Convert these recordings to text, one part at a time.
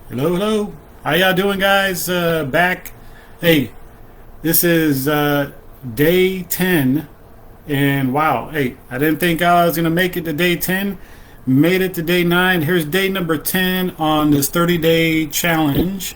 Hello, hello. How y'all doing, guys? Back. Hey, this is day 10. And wow, hey, I didn't think I was going to make it to day 10. Made it to day 9. Here's day number 10 on this 30-day challenge.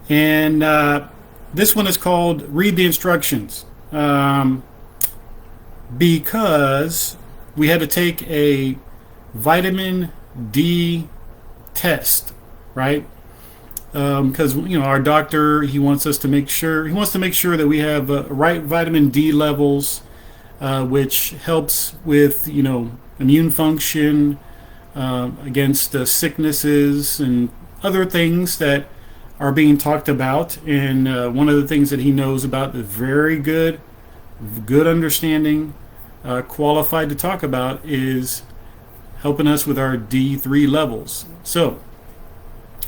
And this one is called Read the Instructions. Because we had to take a vitamin D test, right? Because our doctor, he wants to make sure that we have right vitamin D levels, which helps with immune function, against sicknesses and other things that are being talked about. And one of the things that he knows about, is very good understanding, qualified to talk about, is helping us with our D3 levels. So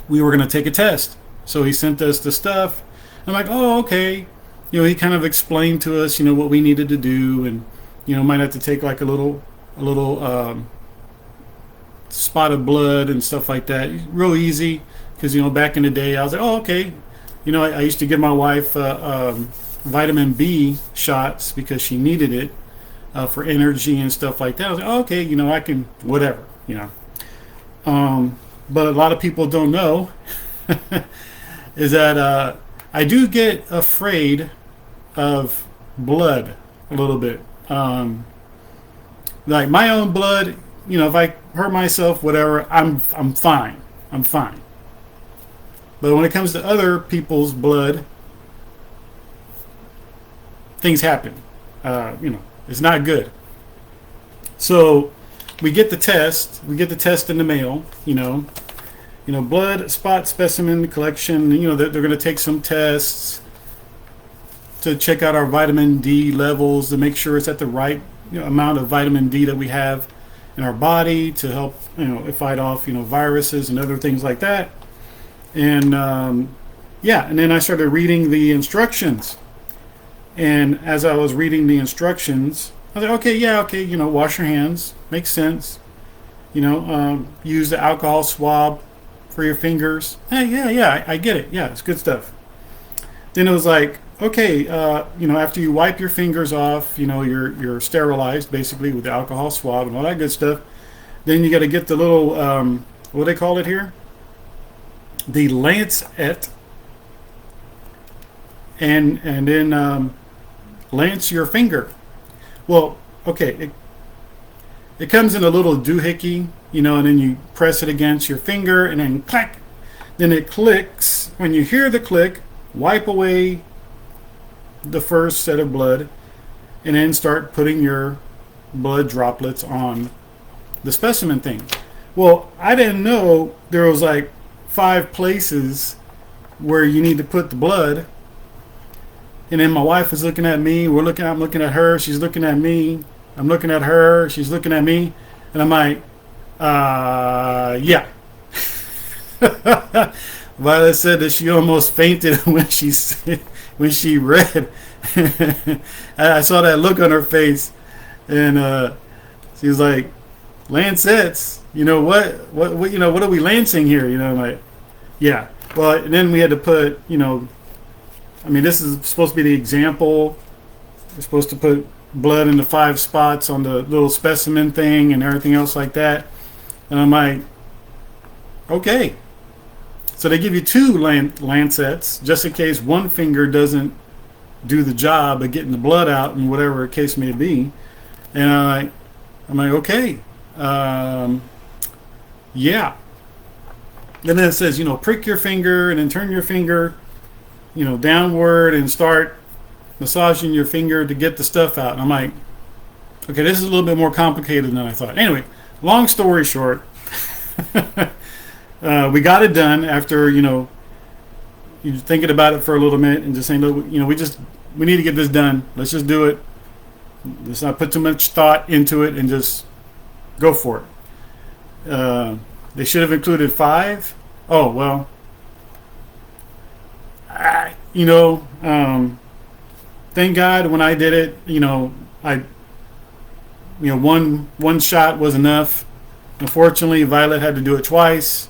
we were going to take a test. So he sent us the stuff. I'm like, oh, okay. He kind of explained to us, what we needed to do, and might have to take like a little spot of blood and stuff like that. Real easy, because back in the day, I was like, oh, okay. I used to give my wife vitamin B shots because she needed it for energy and stuff like that. I was like, oh, okay, I can whatever. But a lot of people don't know is that I do get afraid of blood a little bit. Like my own blood, if I hurt myself, whatever, I'm fine. I'm fine. But when it comes to other people's blood, things happen. It's not good. So we get the test. We get the test in the mail. Blood spot specimen collection. They're going to take some tests to check out our vitamin D levels to make sure it's at the right amount of vitamin D that we have in our body to help fight off viruses and other things like that. And and then I started reading the instructions. And as I was reading the instructions, I was like, okay, wash your hands, makes sense. Use the alcohol swab for your fingers. Hey, yeah, I get it. Yeah, it's good stuff. Then it was like, okay, after you wipe your fingers off, you're sterilized basically with the alcohol swab and all that good stuff. Then you got to get the little, what do they call it here? The lancet, and then lance your finger. Well, okay, it comes in a little doohickey, and then you press it against your finger, and then clack. Then it clicks. When you hear the click, wipe away the first set of blood, and then start putting your blood droplets on the specimen thing. Well, I didn't know there was like 5 places where you need to put the blood. And then my wife is looking at me. I'm looking at her. She's looking at me. I'm looking at her. She's looking at me. And I'm like, yeah. Violet said that she almost fainted when she read. I saw that look on her face, and she was like, "Lancets, what are we lancing here?" I'm like, yeah. Well, and then we had to put, this is supposed to be the example. We're supposed to put blood in the 5 spots on the little specimen thing and everything else like that. And I'm like, okay. So they give you 2 lancets just in case one finger doesn't do the job of getting the blood out and whatever the case may be. And I'm like, okay, yeah. And then it says, prick your finger and then turn your finger, downward and start massaging your finger to get the stuff out. And I'm like, okay, this is a little bit more complicated than I thought. Anyway, long story short, we got it done after, you're thinking about it for a little bit and just saying, we need to get this done. Let's just do it. Let's not put too much thought into it and just go for it. They should have included 5. Oh, well, thank God when I did it, one shot was enough. Unfortunately, Violet had to do it twice.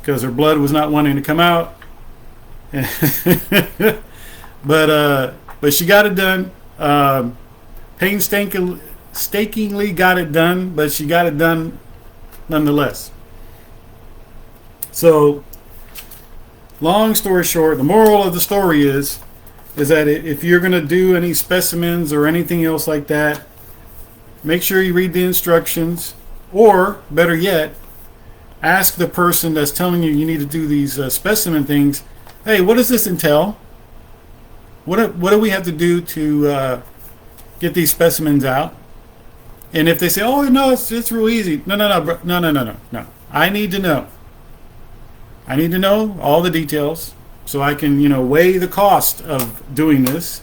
because her blood was not wanting to come out. But she got it done. Painstakingly got it done, but she got it done nonetheless. So, long story short, the moral of the story is that if you're going to do any specimens or anything else like that, make sure you read the instructions, or better yet, ask the person that's telling you need to do these specimen things, hey, what does this entail? What do we have to do to get these specimens out? And if they say, oh, no, it's real easy. No. I need to know. I need to know all the details so I can, weigh the cost of doing this,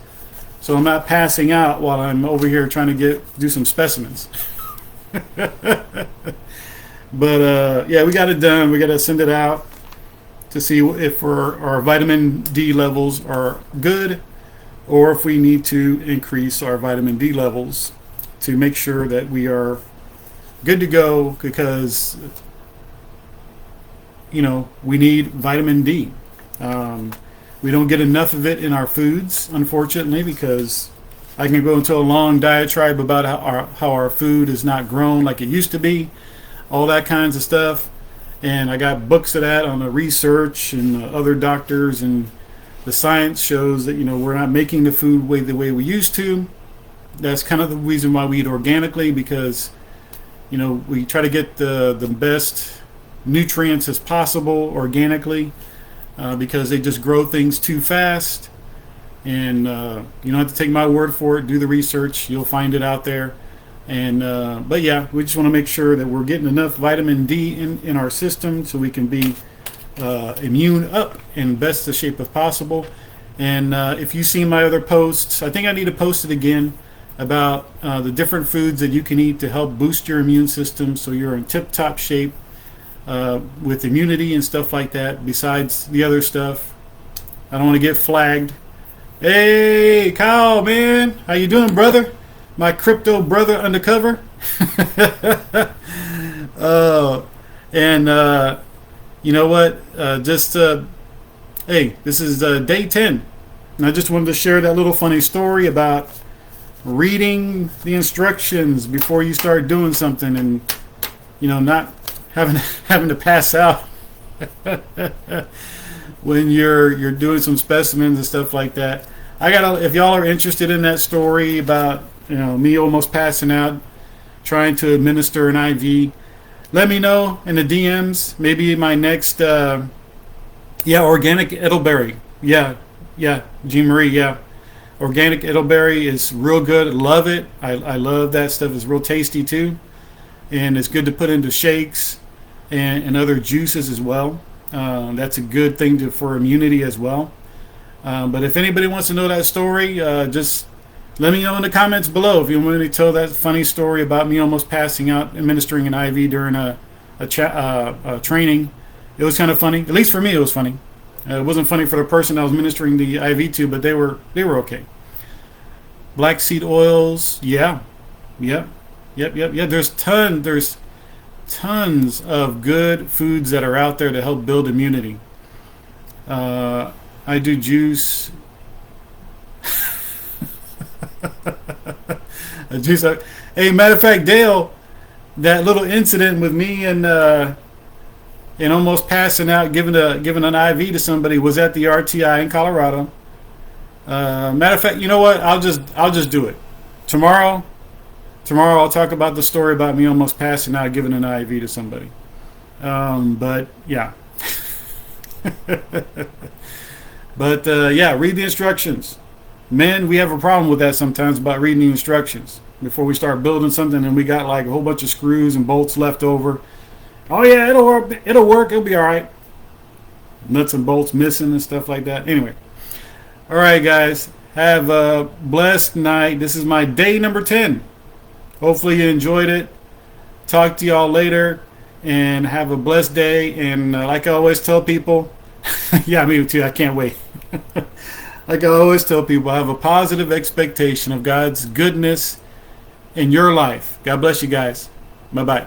so I'm not passing out while I'm over here trying to do some specimens. But yeah, we got it done. We got to send it out to see if our vitamin D levels are good, or if we need to increase our vitamin D levels to make sure that we are good to go, because we need vitamin D. We don't get enough of it in our foods, unfortunately, because I can go into a long diatribe about how our food is not grown like it used to be, all that kinds of stuff. And I got books of that on the research and other doctors, and the science shows that we're not making the food the way we used to. That's kind of the reason why we eat organically, because we try to get the best nutrients as possible organically, because they just grow things too fast. And you don't have to take my word for it. Do the research. You'll find it out there. And but yeah, we just want to make sure that we're getting enough vitamin D in our system so we can be immune up in best shape as possible. And if you see my other posts, I think I need to post it again about the different foods that you can eat to help boost your immune system so you're in tip-top shape with immunity and stuff like that, besides the other stuff. I don't want to get flagged. Hey, Kyle, man, how you doing, brother? My crypto brother undercover. And you know what? Hey, this is day 10. And I just wanted to share that little funny story about reading the instructions before you start doing something, and not having to pass out when you're doing some specimens and stuff like that. If y'all are interested in that story about me almost passing out trying to administer an IV, let me know in the DMs. Maybe my next organic elderberry. Yeah, Jean Marie, yeah. Organic elderberry is real good. Love it. I love that stuff. It's real tasty too. And it's good to put into shakes and other juices as well. That's a good thing for immunity as well. But if anybody wants to know that story, just let me know in the comments below if you want me to tell that funny story about me almost passing out administering an IV during a training. It was kind of funny. At least for me, it was funny. It wasn't funny for the person I was ministering the IV to, but they were okay. Black seed oils, yeah. There's tons of good foods that are out there to help build immunity. I do juice. Hey, matter of fact, Dale, that little incident with me and almost passing out, giving an IV to somebody, was at the RTI in Colorado. Matter of fact, you know what? I'll just do it tomorrow. Tomorrow I'll talk about the story about me almost passing out, giving an IV to somebody. But yeah. But yeah, read the instructions. Men, we have a problem with that sometimes, about reading the instructions before we start building something, and we got like a whole bunch of screws and bolts left over. Oh yeah, it'll work, it'll be all right. Nuts and bolts missing and stuff like that. Anyway, all right, guys, have a blessed night. This is my day number 10. Hopefully you enjoyed it. Talk to y'all later, and have a blessed day. And like I always tell people, yeah, me too, I can't wait. Like I always tell people, have a positive expectation of God's goodness in your life. God bless you guys. Bye-bye.